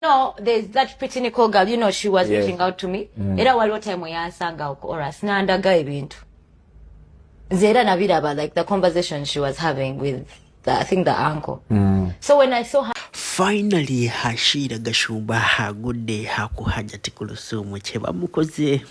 No, there's that pretty Nicole girl, you know, she was reaching out to me. Era waliwo time yansanga uko Oras nandaga ebintu. Zera na biraba, like the conversation she was having with I think the uncle. So when I saw her, finally Hashira Gashumba hagudde hakuhajati Kulusumu cheba mukoze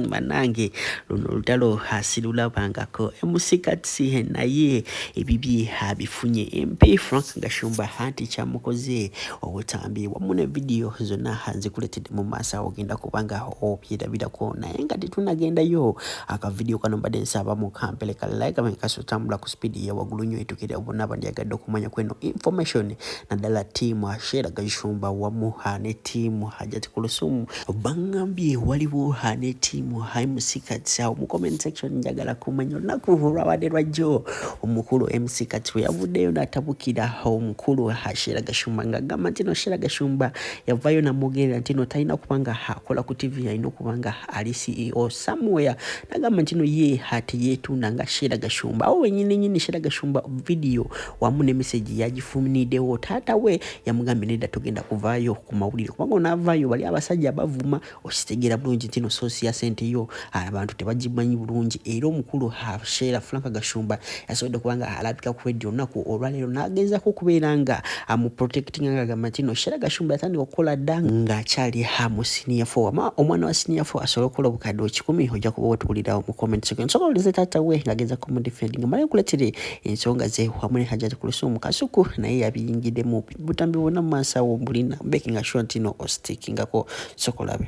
manange luno lutalo hasilula bangako emusikatsi naye ebibi habifunye MP Frank Gashumba hanti cha mukoze obutambi wamune video zona hanze kuletede mu masa ogenda kubanga opyeda bidako naye ngati tunagenda yo aka video kano badensa ba mu kampele kala like amekaso tambula ku speed ya wagulunyo etukire obona bandi agado kumanya kweno information na dala timu Hashira Gashumba wamuhane timu hajati Kulusumu bangambye waliwo hane timu haimusikatsa mu comment section njagala kumanya nakuhura waderwa jo omukulu MC yavudeyo natabukira omukulu Hashira Gashumba ngagamba ntino Hashira Gashumba yavayo na mogera ntino taina kupanga hakola ku TV yaino kubanga ali CEO somewhere nagamba ntino ye hati yetu nanga Hashira Gashumba awo nyine Hashira Gashumba video wamune message yagifuminide wo tata we yamugambe neda tugenda kuvayo ku mawulire kubanga onavayo bali abasajja bavuma ositegera bulungi ntino sosi ya sente yo abantu tebajimanyi bulungi era omukulu Hashira Frank Gashumba yasobola kubanga alabika ku radio nako olwalero nageza ko kuberanga amu protecting agamba ntino Hashira Gashumba atandi okola danga chali hamu senior for omwana wa senior for asobola kola bukado 10 hojja kuba tulira mu comment section so ulize tata we ngageza ku defending mali kuletire ensonga ze hamwe hajati Kulusumu kasuku naye yabiyingide mu butambi bona masa wo bulina making sure ntino o sticking ako sokolabe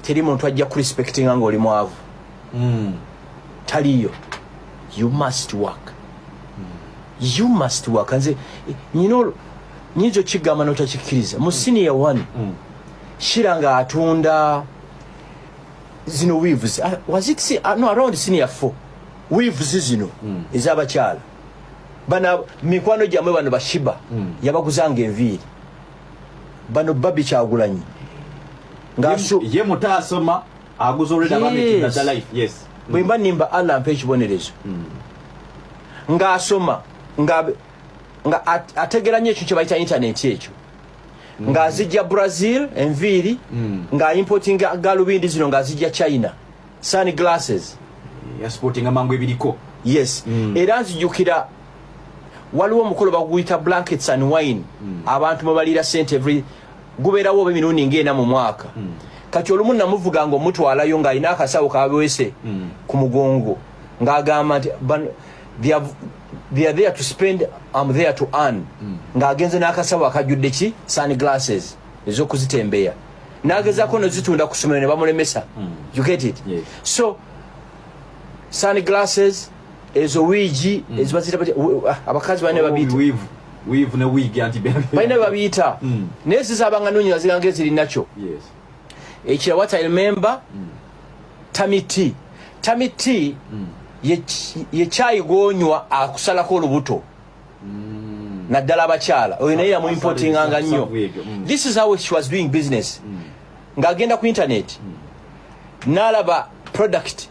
teri muntu ajja ku respecting ngo oli mwavu taliyo you must work you must work and you know nijo kigama no takikiriza mu senior one shiranga atunda zino weaves was it no around senior 4 weaves zino ezabachala bana mikwano jamwe bano bashiba yabaguzanga enviri bano babi kyagulanyi ngaso ye mutasoma aguzoreda bamiti na life yes bwimba nimba ala mpechi bonerezo ngasoma nga ategeranye ekyo kyebayita internet ekyo ngazijja Brazil enviri nga importing galubindi zino ngazijja China sunglasses exporting amangu ebiriko yes era nzijukira waliwo omukolo baguyita blankets and wine abantu mabalira sente every guberawo bemirundi ngena mu mwaka kati olumu namuvuga ngo mutwalayo nga alina akasawo kabwese ku mugongo ngagamba nti they are there to spend, I'm there to earn ng'agenze n'akasawo akajjudde ki sunglasses ez'okuzitembeya n'agezaako nozitunda ku ssomero ne bamulemesa you get it so sunglasses ezo wigi ezibazita abakazi bane babiyita weave na wig anti bane babiyita nezi zabanga nonyo ziranga eziri nacho ekira what I remember tamiti ye chai gonywa akusalako olubuto naddala abakyala oyo naye yamu importing anga nnyo this is how she was doing business ng'agenda ku internet n'alaba product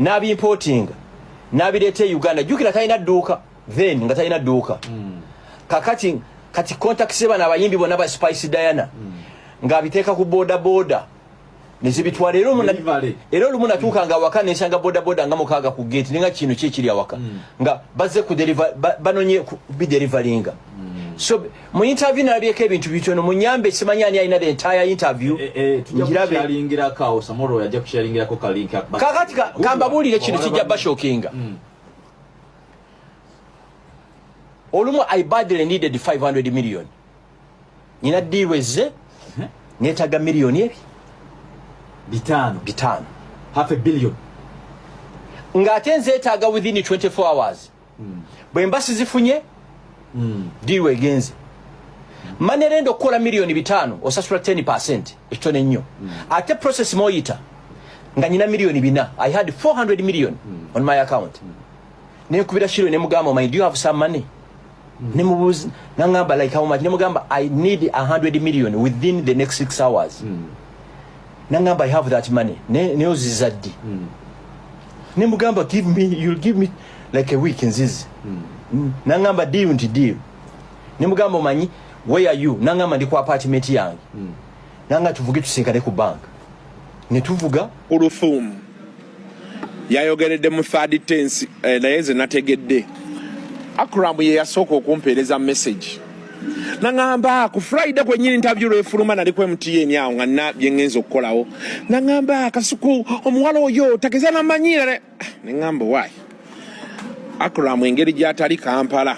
n'abi importing n'abireete Uganda jukira talina dduuka then nga talina dduuka kati contact seba n'abayimbi bonna ba Spice Diana ng'abiteeka ku boda nezibitwala era olumu natuuka nga waka nensanga boda nga mukaaga ku gate ninga kino kiri awaka nga bazze ku deliver banonye bideliveringa so mu interview nalabyeko ebintu bitono munyambe simanyani alina the entire interview njiralingira kao samoro yajja kusharingira ko kalink kakati kambabulire kino kijja bashokinga olumu I badly needed 500 million nina deal weze netaga milioni ebi bitano half a billion ngatenze etaga within 24 hours bwembasi zifunye deal wegenze manerendo kola milioni 5 osasula 10% ekitone nnyo ate process moyita nga nyina milioni 4 I had 400 million on my account nekubira shiro ne mugamba my do you have some money nemubuzi nangamba like how much nemugamba I need 100 million within the next 6 hours nangamba I have that money neozizaddi nemugamba you'll give me like a week nzizi nangamba deal nti deal nemugamba manyi where are you nangamba ndi ku apartment yange nanga tuvuge tusinkane ku bank ne tuvuga Kurufum yayogeredde mu third tense naye ze nategedde Akram ye yasooka okumpeereza message nangamba ku Friday kwennyini interview lwefuluma nali ku MTN awo nga nina bye ngenza okukolawo nangamba Kasuku omuwala oyo tageza namanyire ne ngamba why Akram engeri gy'atali Kampala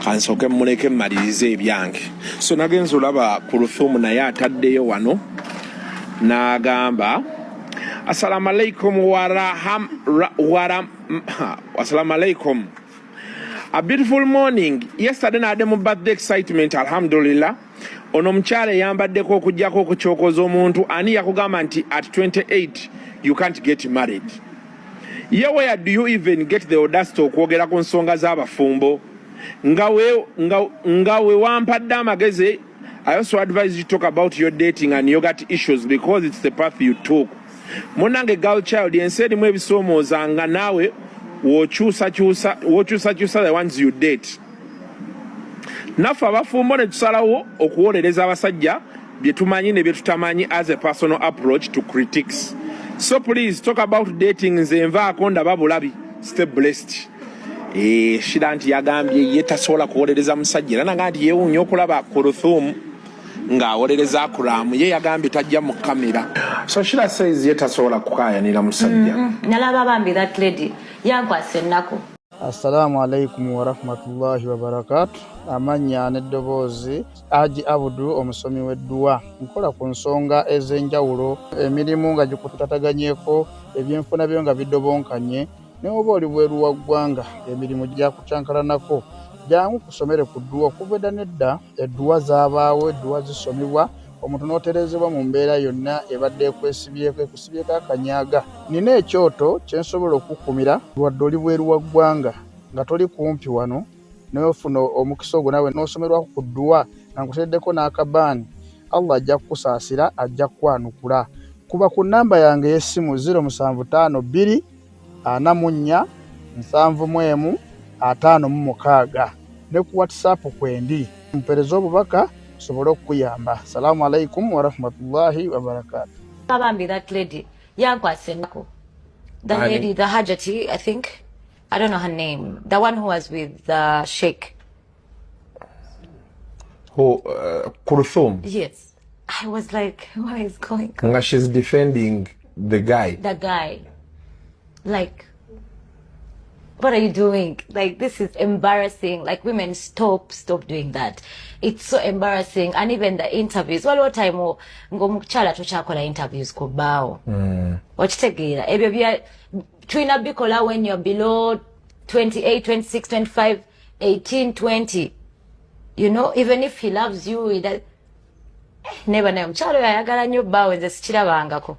kansoke muleke mmalirize ebyange so nagenza olaba ku Ruthumu naye ataddeyo wano n'agamba assalamu alaikum assalamu alaikum. A beautiful morning. Yesterday na ade mu birthday excitement alhamdulillah. Ono mchale yambaddeko okujjako okuchokoza omuntu ani yakugamba nti at 28 you can't get married. Where do you even get the audacity okwogera ku nsonga z'abafumbo? Nga we wampadde amagezi. I also advise you to talk about your dating and yoga issues because it's the path you took. Monange girl child yenseri mu ebisoomooza nga naawe wokyusa the ones you date. Naffe abafumbo ne tusalawo okuwolereza abasajja bye tumanyi ne bye tutamanyi as a personal approach to critics. So please talk about dating. Nze nvaako ndaba bulabi. Stay blessed. Shira nti yagambye ye tasobola kuwolereza musajja era naga nti yeewuunya okulaba ku Ruthumu ng'awolereza Akram ye yagambye tajja mu kamera. So Shira says ye tasobola kukaayanira musajja. Nalaba bambi that lady yankwasa ennaku. Assalamu alaikum wa rahmatullahi wa barakatuh. Amanya n'eddoboozi Haji Abudu omusomi w'edduwa. Nkola ku nsonga ez'enjawulo emirimu nga gikutataganyeko ebyenfuna byo nga bidobonkanye ne oba oli bweru wa ggwanga emirimu gyakucankalanako jangu kusomere ku dduwa okuva edda nedda edduwa zaabaawo edduwa zisomibwa omuntu n'oterezebwa mu mbeera yonna ebadde ekusibyeko akanyaga. Nina ekyoto kye nsobola okukumira wadde oli bweru wa ggwanga nga toli kumpi wano n'ofuna omukisa ogwo nawe n'osomerwako ku dduwa nga nkuteddeko n'akabaani Allah ajja kukusaasira ajja kukwanukula. Kuba ku nnamba yange y'essimu 075 4 7 5 ne ku WhatsApp kwendi mpereza obubaka sobole okuyamba. Assalamu alaikum wa rahmatullahi wa barakatuh. Bambi that lady yankwasa ennaku. The lady, the Hajati, I think. I don't know her name. The one who was with the Sheikh. Who Kurthum? Yes. I was like, what is going on? She's defending the guy. The guy. Like, what are you doing? Like, this is embarrassing. Like, women, stop doing that. It's so embarrassing. And even the interviews. Waliwo time ng'omukyala tukyakola interviews ku bbaawo. Okitegeera. Ebyo bya tulina bikola when you're below 28, 26, 25, 18, 20. You know, even if he loves you, he does. Never know. Omukyala oyo ayagala nnyo bbaawe nze sikirabangako.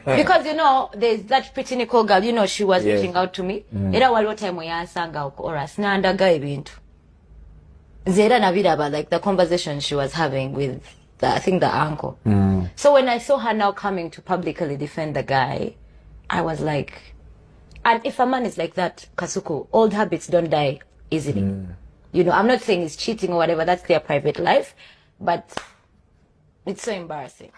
Because, you know, there's that pretty Nicole girl, you know, she was reaching out to me. Era waliwo time yansanga ku Oras nandaga ebintu. Zera nabiraba, like the conversation she was having with I think the uncle. So when I saw her now coming to publicly defend the guy, I was like, and if a man is like that, Kasuku, old habits don't die easily. You know, I'm not saying he's cheating or whatever, that's their private life, but it's so embarrassing.